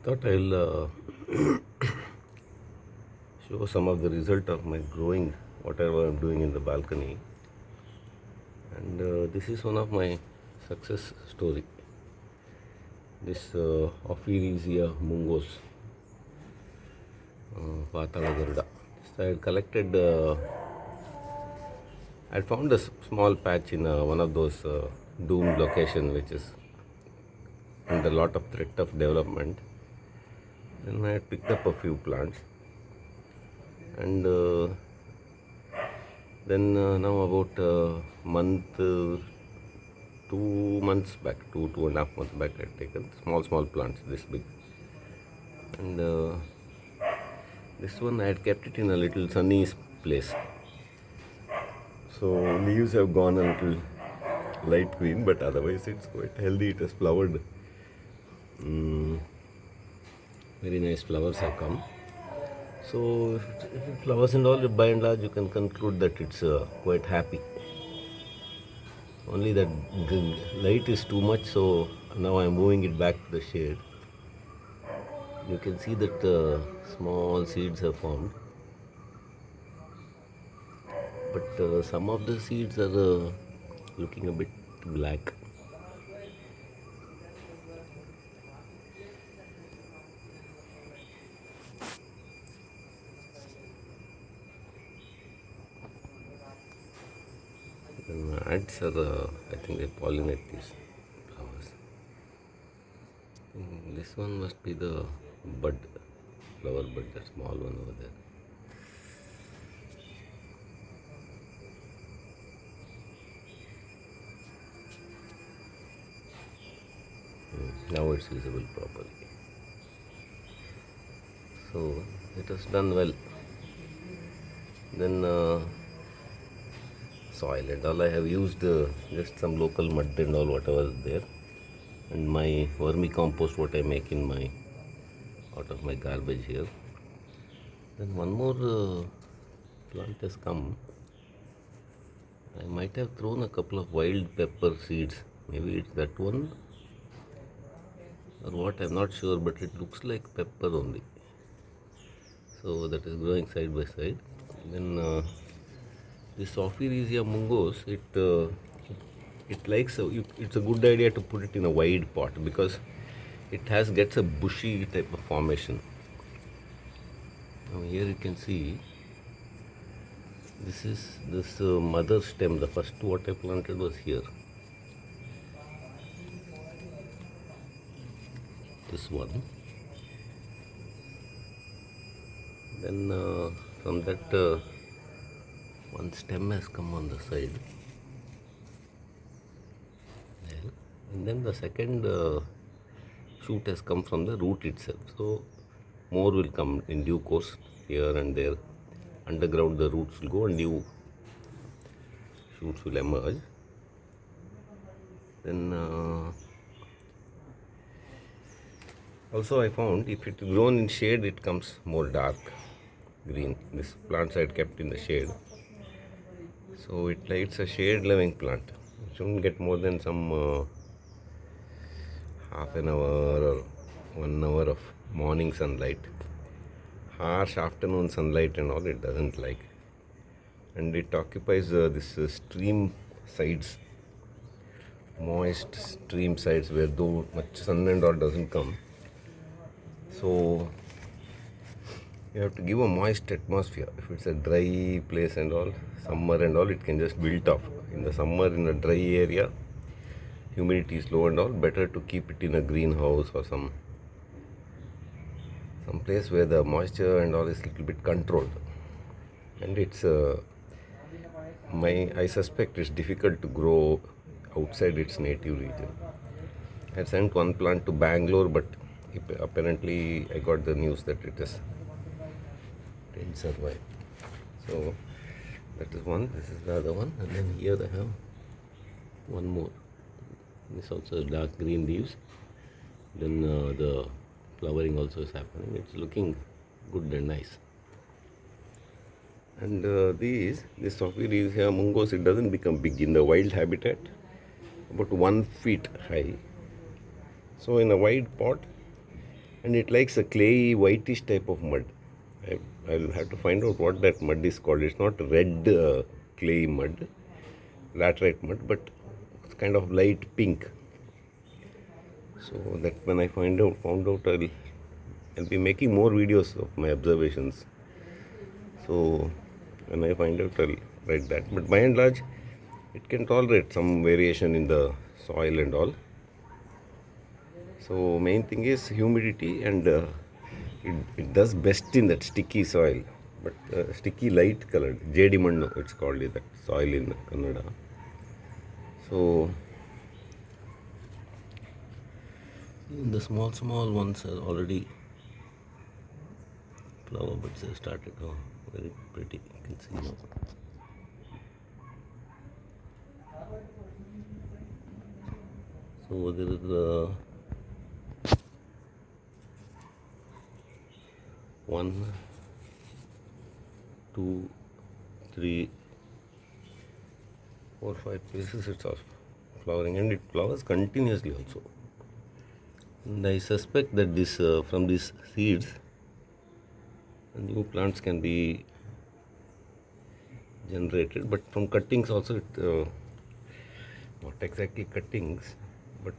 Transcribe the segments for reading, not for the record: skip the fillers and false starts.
Thought I'll show some of the result of my growing whatever I'm doing in the balcony, and this is one of my success story. This Ophiorrhiza mungos, Paatalagaruda. So I collected. I found a small patch in one of those doomed location, which is under a lot of threat of development. Then I had picked up a few plants, and then now about month, 2 months back, 2.5 months back, I had taken small plants this big, and this one I had kept it in a little sunny place. So leaves have gone a little light green, but otherwise it's quite healthy. It has flowered. Very nice flowers have come. So if it flowers and all, by and large, you can conclude that it's quite happy. Only that light is too much, so now I'm moving it back to the shade. You can see that small seeds have formed, but some of the seeds are looking a bit black. And ants are, I think they pollinate these flowers. This one must be the bud, flower bud, that small one over there. Now it's visible properly. So it has done well. Then soil and all, I have used just some local mud and all whatever is there, and my vermicompost what I make in my out of my garbage here. Then one more plant has come. I might have thrown a couple of wild pepper seeds. Maybe it's that one or what, I'm not sure, but it looks like pepper only. So that is growing side by side. Then this Ophiorrhiza mungos, it likes it's a good idea to put it in a wide pot because it gets a bushy type of formation. Now here you can see this is this mother stem. The first what I planted was here. This one. Then from that one stem has come on the side. And then the second shoot has come from the root itself. So more will come in due course here and there. Underground the roots will go and new shoots will emerge. Then also I found if it is grown in shade, it comes more dark green. This plants I had kept in the shade. So it's a shade loving plant. It shouldn't get more than some half an hour or 1 hour of morning sunlight. Harsh afternoon sunlight and all it doesn't like. And it occupies this stream sides, moist stream sides where though much sun and all doesn't come. So you have to give a moist atmosphere. If it's a dry place and all, summer and all, it can just wilt off. In the summer, in a dry area, humidity is low and all, better to keep it in a greenhouse or some place where the moisture and all is a little bit controlled. And it's I suspect it's difficult to grow outside its native region. I sent one plant to Bangalore, but apparently I got the news that it didn't survive. So that is one. This is the other one, and then here I have one more. This also dark green leaves. Then the flowering also is happening. It's looking good and nice. And this Ophiorrhiza mungos, it doesn't become big in the wild habitat, about 1 feet high. So in a wide pot, and it likes a clayey, whitish type of mud. I'll have to find out what that mud is called. It's not red clay mud, laterite mud, but it's kind of light pink. So that when I found out, I'll be making more videos of my observations. So when I find out, I'll write that. But by and large, it can tolerate some variation in the soil and all. So main thing is humidity, and it does best in that sticky soil, but sticky light colored jedi mannu it's called, that soil in Kannada. So the small ones are already flower buds have started. Oh, very pretty, you can see now. So there is one, two, three, 4, 5 places it's flowering, and it flowers continuously also. And I suspect that this from these seeds, new plants can be generated, but from cuttings also. Not exactly cuttings, but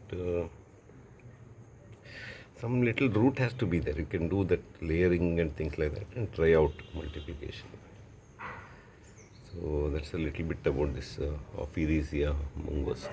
some little root has to be there. You can do that layering and things like that, and try out multiplication. So that's a little bit about this Ophiorrhiza mungos.